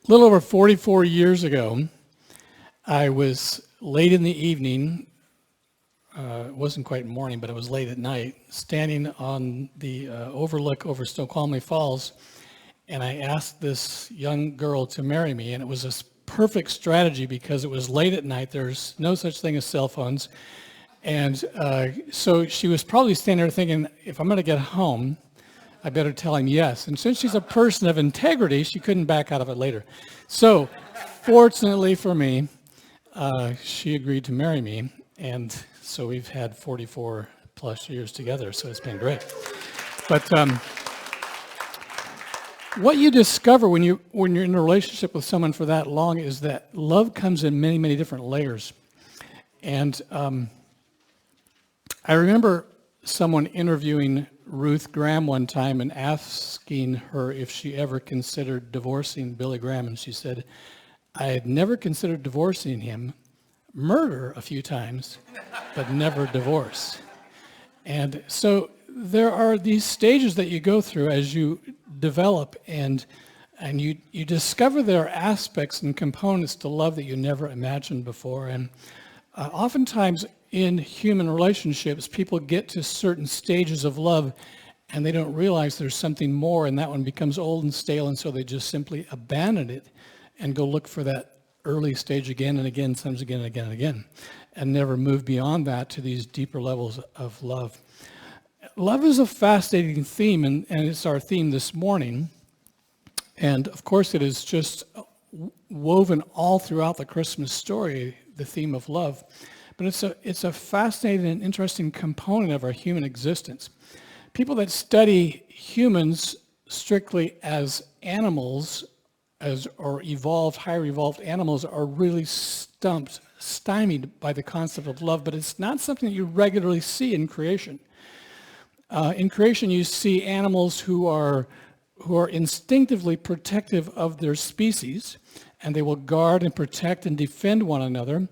A little over 44 years ago, I was late in the evening, it wasn't quite morning, but it was late at night, standing on the overlook over Snoqualmie Falls, and I asked this young girl to marry me, and it was a perfect strategy because it was late at night. There's no such thing as cell phones, and so she was probably standing there thinking, if I'm going to get home, I better tell him yes. And since she's a person of integrity, she couldn't back out of it later. So fortunately for me, she agreed to marry me. And so we've had 44 plus years together. So it's been great. But what you discover when you're in a relationship with someone for that long is that love comes in many, many different layers. And I remember someone interviewing Ruth Graham one time and asking her if she ever considered divorcing Billy Graham, and she said, I had never considered divorcing him, murder a few times, but never divorce. And so there are these stages that you go through as you develop, and you discover there are aspects and components to love that you never imagined before. And oftentimes in human relationships, people get to certain stages of love and they don't realize there's something more, and that one becomes old and stale, and so they just simply abandon it and go look for that early stage again and again, sometimes again and again and again, and never move beyond that to these deeper levels of love. Love is a fascinating theme, and it's our theme this morning. And of course, it is just woven all throughout the Christmas story, the theme of love. But it's a fascinating and interesting component of our human existence. People that study humans strictly as animals, or higher evolved animals, are really stymied by the concept of love. But it's not something that you regularly see in creation. In creation, you see animals who are instinctively protective of their species, and they will guard and protect and defend one another.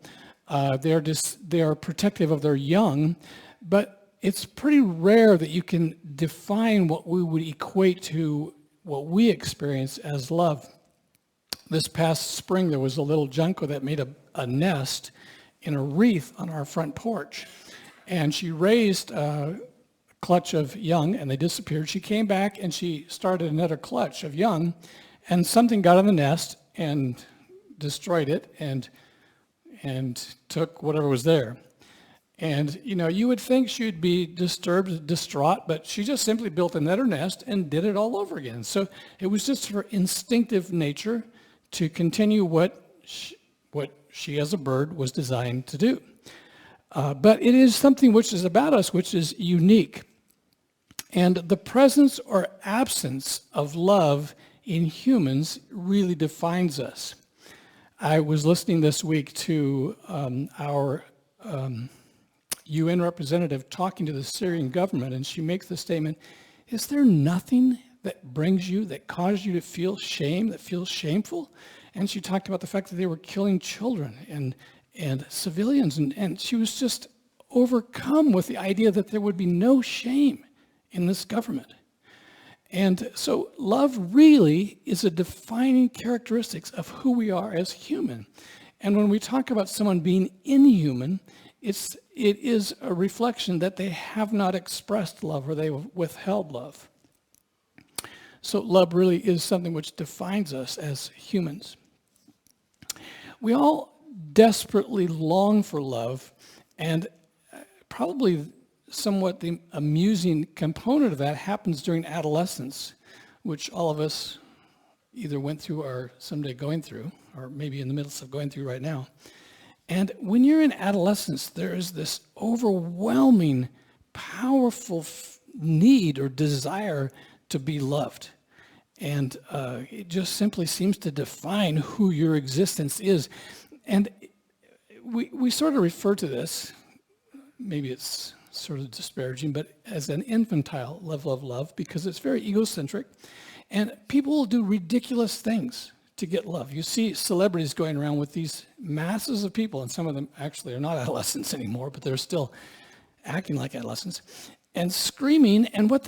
They are protective of their young, but it's pretty rare that you can define what we would equate to what we experience as love. This past spring, there was a little junco that made a nest in a wreath on our front porch, and she raised a clutch of young, and they disappeared. She came back and she started another clutch of young, and something got on the nest and destroyed it and took whatever was there. And you would think she'd be disturbed, distraught, but she just simply built another nest and did it all over again. So it was just her instinctive nature to continue what she as a bird was designed to do. But it is something which is about us, which is unique. And the presence or absence of love in humans really defines us. I was listening this week to our UN representative talking to the Syrian government, and she makes the statement, is there nothing that brings you, that causes you to feel shame, that feels shameful? And she talked about the fact that they were killing children and civilians, and she was just overcome with the idea that there would be no shame in this government. And so love really is a defining characteristic of who we are as human. And when we talk about someone being inhuman, it is a reflection that they have not expressed love or they have withheld love. So love really is something which defines us as humans. We all desperately long for love, and probably somewhat the amusing component of that happens during adolescence, which all of us either went through or someday going through, or maybe in the midst of going through right now. And when you're in adolescence, there is this overwhelming, powerful need or desire to be loved. And it just simply seems to define who your existence is. And we sort of refer to this, maybe it's sort of disparaging, but as an infantile level of love, because it's very egocentric. And people will do ridiculous things to get love. You see celebrities going around with these masses of people, and some of them actually are not adolescents anymore, but they're still acting like adolescents, and screaming. And what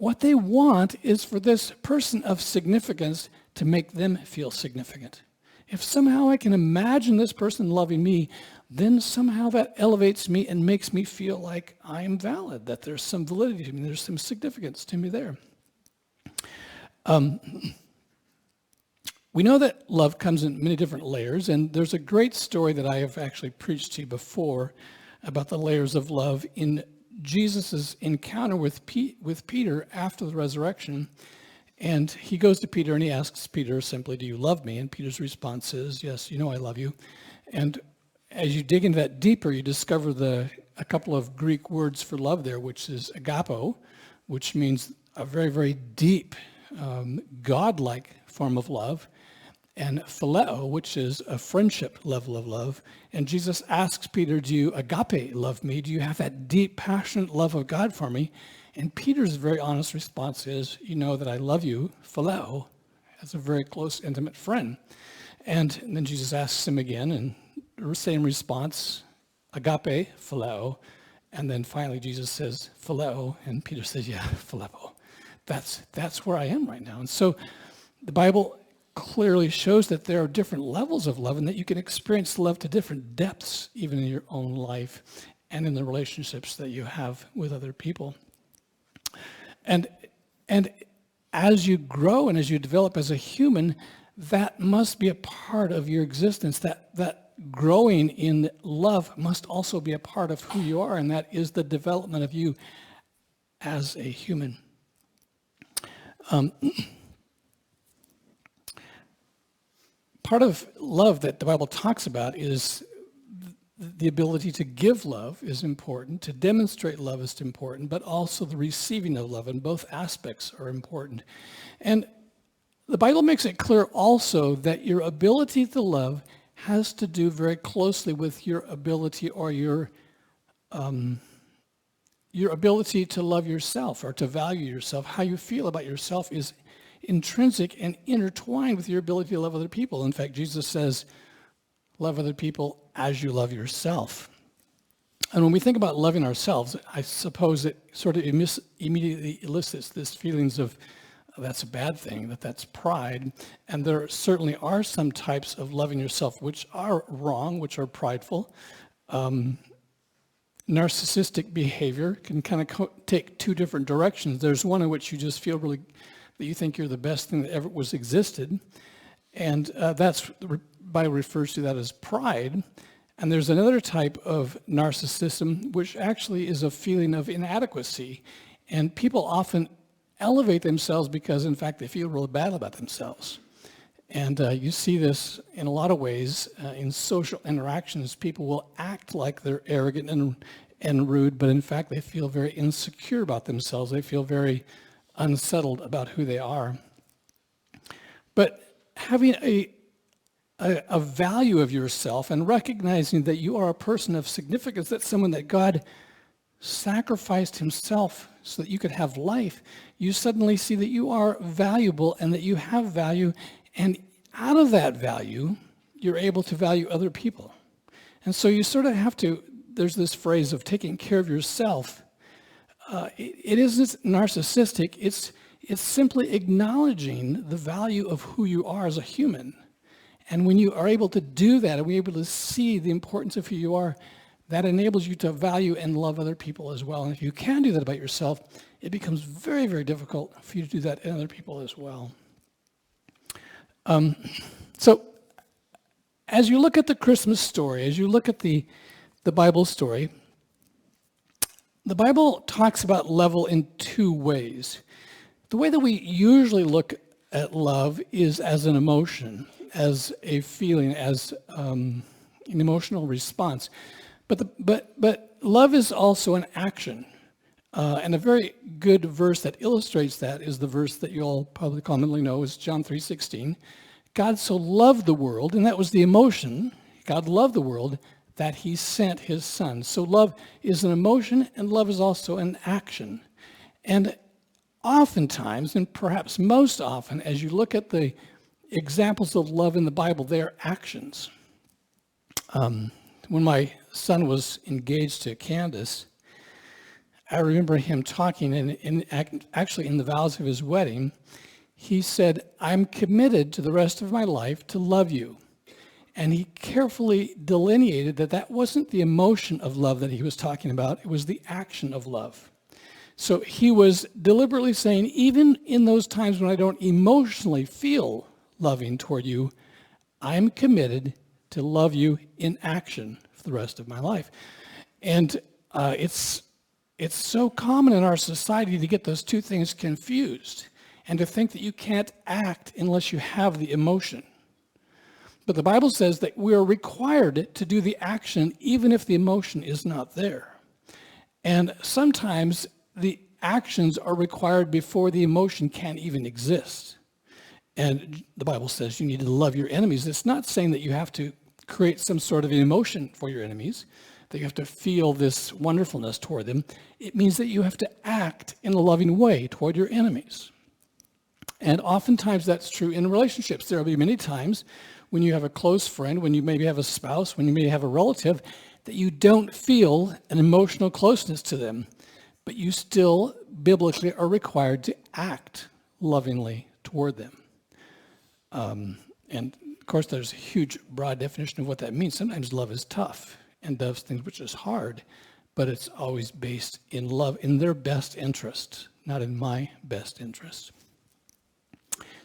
what they want is for this person of significance to make them feel significant. If somehow I can imagine this person loving me, then somehow that elevates me and makes me feel like I am valid, that there's some validity to me, there's some significance to me there. We know that love comes in many different layers, and there's a great story that I have actually preached to you before about the layers of love in Jesus' encounter with Peter after the resurrection. And he goes to Peter and he asks Peter simply, "Do you love me?" And Peter's response is, "Yes, you know I love you." And as you dig into that deeper, you discover a couple of Greek words for love there, which is agapo, which means a very, very deep, godlike form of love, and phileo, which is a friendship level of love. And Jesus asks Peter, "Do you agape love me? Do you have that deep, passionate love of God for me?" And Peter's very honest response is, "You know that I love you, phileo, as a very close, intimate friend." And then Jesus asks him again, and the same response, agape, phileo. And then finally Jesus says, "Phileo," and Peter says, "Yeah, phileo. That's where I am right now." And so the Bible clearly shows that there are different levels of love and that you can experience love to different depths, even in your own life and in the relationships that you have with other people. And as you grow and as you develop as a human, that must be a part of your existence. That growing in love must also be a part of who you are, and that is the development of you as a human. Part of love that the Bible talks about is the ability to give love is important, to demonstrate love is important, but also the receiving of love, and both aspects are important. And the Bible makes it clear also that your ability to love has to do very closely with your ability or your ability to love yourself or to value yourself. How you feel about yourself is intrinsic and intertwined with your ability to love other people. In fact, Jesus says, "Love other people as you love yourself." And when we think about loving ourselves, I suppose it sort of immediately elicits this feelings of that's a bad thing, that's pride. And there certainly are some types of loving yourself which are wrong, which are prideful. Narcissistic behavior can kind of take two different directions. There's one in which you just feel really that you think you're the best thing that ever was existed. And that's, the Bible refers to that as pride. And there's another type of narcissism, which actually is a feeling of inadequacy. And people often elevate themselves because, in fact, they feel really bad about themselves. And you see this in a lot of ways in social interactions. People will act like they're arrogant and rude, but in fact, they feel very insecure about themselves. They feel very unsettled about who they are. But having a value of yourself and recognizing that you are a person of significance, that's someone that God sacrificed himself so that you could have life, you suddenly see that you are valuable and that you have value, and out of that value, you're able to value other people. And so you sort of have to, there's this phrase of taking care of yourself. It isn't narcissistic, it's simply acknowledging the value of who you are as a human. And when you are able to do that, and we're able to see the importance of who you are, that enables you to value and love other people as well. And if you can do that about yourself, it becomes very, very difficult for you to do that in other people as well. So as you look at the Christmas story, as you look at the Bible story, the Bible talks about love in two ways. The way that we usually look at love is as an emotion, as a feeling, as an emotional response. But love is also an action. And a very good verse that illustrates that is the verse that you all probably commonly know is John 3:16. God so loved the world, and that was the emotion. God loved the world that he sent his son. So love is an emotion, and love is also an action. And oftentimes, and perhaps most often, as you look at the examples of love in the Bible, they are actions. When my son was engaged to Candace, I remember him talking, actually in the vows of his wedding, he said, "I'm committed to the rest of my life to love you." And he carefully delineated that that wasn't the emotion of love that he was talking about, it was the action of love. So he was deliberately saying, even in those times when I don't emotionally feel loving toward you, I'm committed to love you in action for the rest of my life. And it's so common in our society to get those two things confused and to think that you can't act unless you have the emotion. But the Bible says that we are required to do the action even if the emotion is not there. And sometimes the actions are required before the emotion can even exist. And the Bible says you need to love your enemies. It's not saying that you have to create some sort of emotion for your enemies, that you have to feel this wonderfulness toward them. It means that you have to act in a loving way toward your enemies. And oftentimes that's true in relationships. There will be many times when you have a close friend, when you maybe have a spouse, when you may have a relative, that you don't feel an emotional closeness to them, but you still biblically are required to act lovingly toward them. And of course, there's a huge, broad definition of what that means. Sometimes love is tough and does things which is hard, but it's always based in love, in their best interest, not in my best interest.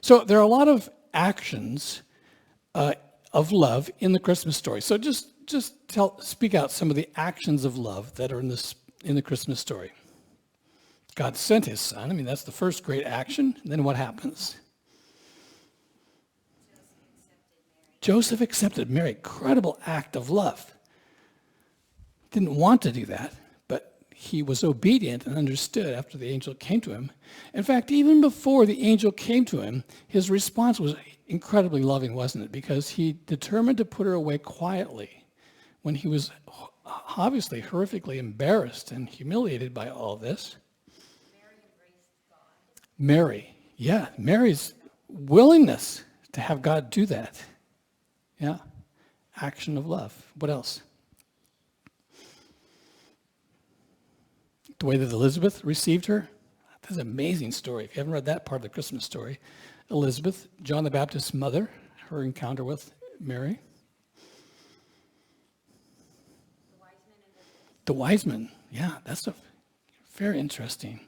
So there are a lot of actions of love in the Christmas story. So just speak out some of the actions of love that are in the Christmas story. God sent his son. I mean, that's the first great action. And then what happens? Joseph accepted Mary. Incredible act of love. Didn't want to do that, but he was obedient and understood after the angel came to him. In fact, even before the angel came to him, his response was incredibly loving, wasn't it? Because he determined to put her away quietly when he was obviously horrifically embarrassed and humiliated by all this. Mary embraced God. Mary's willingness to have God do that. Yeah, action of love. What else? The way that Elizabeth received her. That's an amazing story. If you haven't read that part of the Christmas story, Elizabeth, John the Baptist's mother, her encounter with Mary. The wise men. Yeah, that's very interesting.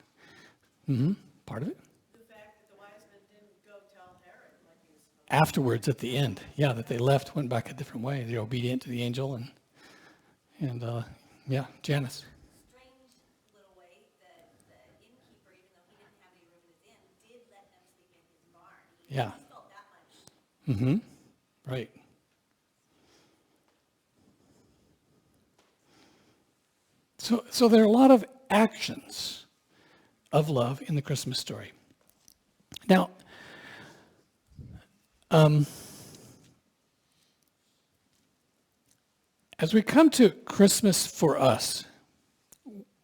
Part of it. The fact that the wise men didn't go tell Herod like he was supposed to. Afterwards, at the end, that they left, went back a different way. They're obedient to the angel, and Janice. Strange little way that the innkeeper, even though he didn't have any room in his inn, did let them sleep in his barn. He felt that much. Right. So there are a lot of actions of love in the Christmas story. Now, as we come to Christmas for us,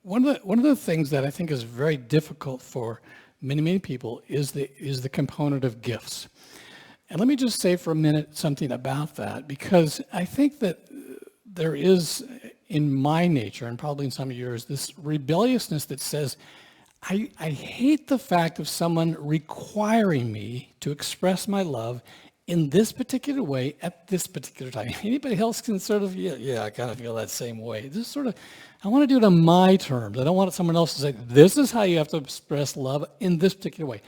one of the things that I think is very difficult for many people is the component of gifts. And let me just say for a minute something about that, because I think that there is, in my nature, and probably in some of yours, this rebelliousness that says, I hate the fact of someone requiring me to express my love in this particular way at this particular time. Anybody else can sort of, I kind of feel that same way. This sort of, I want to do it on my terms. I don't want someone else to say, this is how you have to express love in this particular way.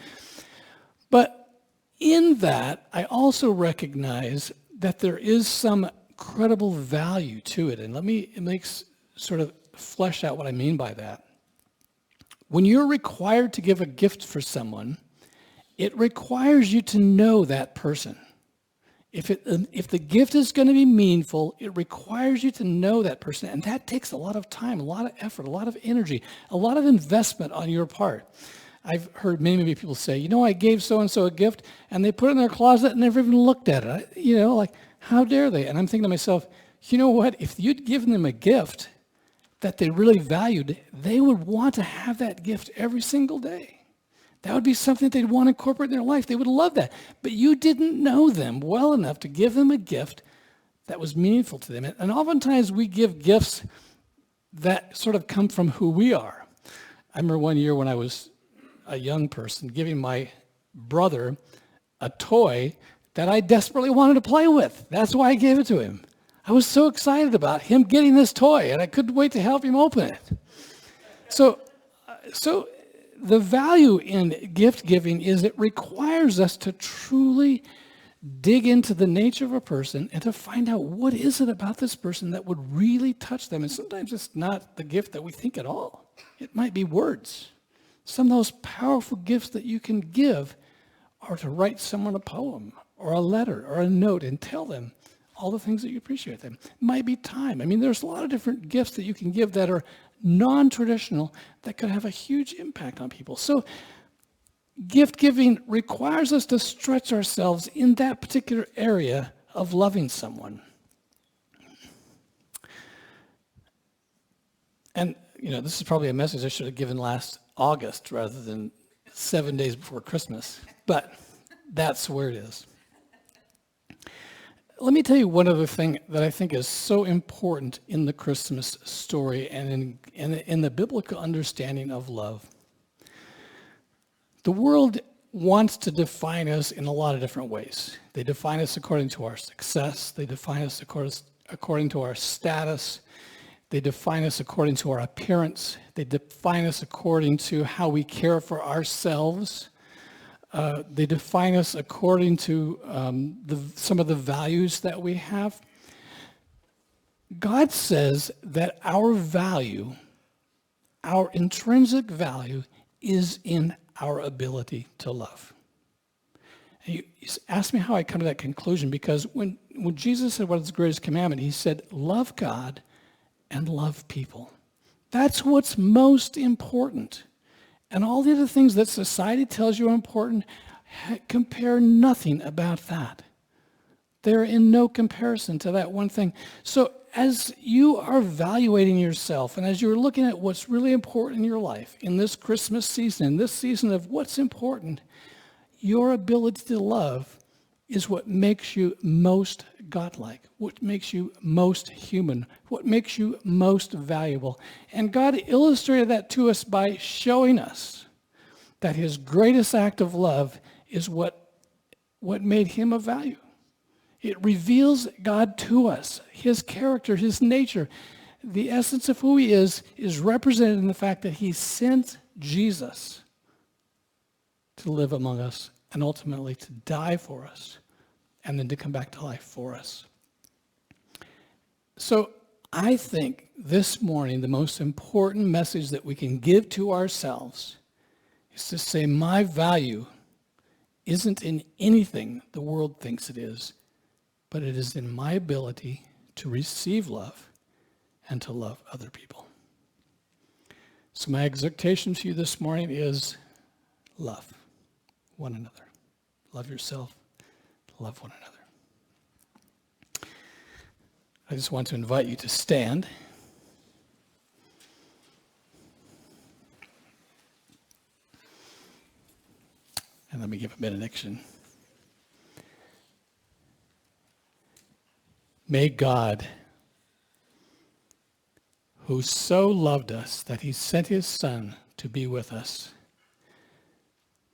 But in that, I also recognize that there is some credible value to it. And let me sort of flesh out what I mean by that. When you're required to give a gift for someone, it requires you to know that person. If the gift is going to be meaningful, it requires you to know that person. And that takes a lot of time, a lot of effort, a lot of energy, a lot of investment on your part. I've heard many people say, I gave so-and-so a gift, and they put it in their closet and never even looked at it. Like, how dare they? And I'm thinking to myself, you know what? If you'd given them a gift that they really valued, they would want to have that gift every single day. That would be something that they'd want to incorporate in their life. They would love that. But you didn't know them well enough to give them a gift that was meaningful to them. And oftentimes we give gifts that sort of come from who we are. I remember one year when I was a young person giving my brother a toy that I desperately wanted to play with. That's why I gave it to him. I was so excited about him getting this toy, and I couldn't wait to help him open it. So the value in gift giving is it requires us to truly dig into the nature of a person and to find out what is it about this person that would really touch them. And sometimes it's not the gift that we think at all. It might be words. Some of those powerful gifts that you can give are to write someone a poem or a letter or a note and tell them all the things that you appreciate them. It might be time. I mean, there's a lot of different gifts that you can give that are non-traditional that could have a huge impact on people. So gift giving requires us to stretch ourselves in that particular area of loving someone. And, this is probably a message I should have given last August rather than 7 days before Christmas, but that's where it is. Let me tell you one other thing that I think is so important in the Christmas story and in the biblical understanding of love. The world wants to define us in a lot of different ways. They define us according to our success. They define us according to our status. They define us according to our appearance. They define us according to how we care for ourselves. They define us according to some of the values that we have. God says that our value, our intrinsic value, is in our ability to love. And you ask me how I come to that conclusion, because when Jesus said what is the greatest commandment, he said, love God and love people. That's what's most important. And all the other things that society tells you are important, compare nothing about that. They're in no comparison to that one thing. So as you are evaluating yourself and as you're looking at what's really important in your life in this Christmas season, in this season of what's important, your ability to love is what makes you most godlike, what makes you most human, what makes you most valuable. And God illustrated that to us by showing us that his greatest act of love is what made him of value. It reveals God to us, his character, his nature. The essence of who he is represented in the fact that he sent Jesus to live among us and ultimately to die for us and then to come back to life for us. So I think this morning the most important message that we can give to ourselves is to say my value isn't in anything the world thinks it is, but it is in my ability to receive love and to love other people. So my exhortation to you this morning is love one another. Love yourself. Love one another. I just want to invite you to stand. And let me give a benediction. May God, who so loved us that he sent his Son to be with us,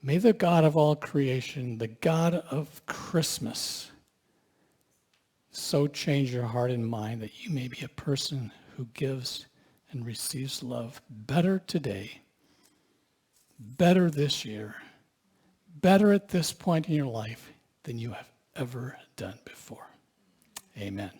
may the God of all creation, the God of Christmas, so change your heart and mind that you may be a person who gives and receives love better today, better this year, better at this point in your life than you have ever done before. Amen.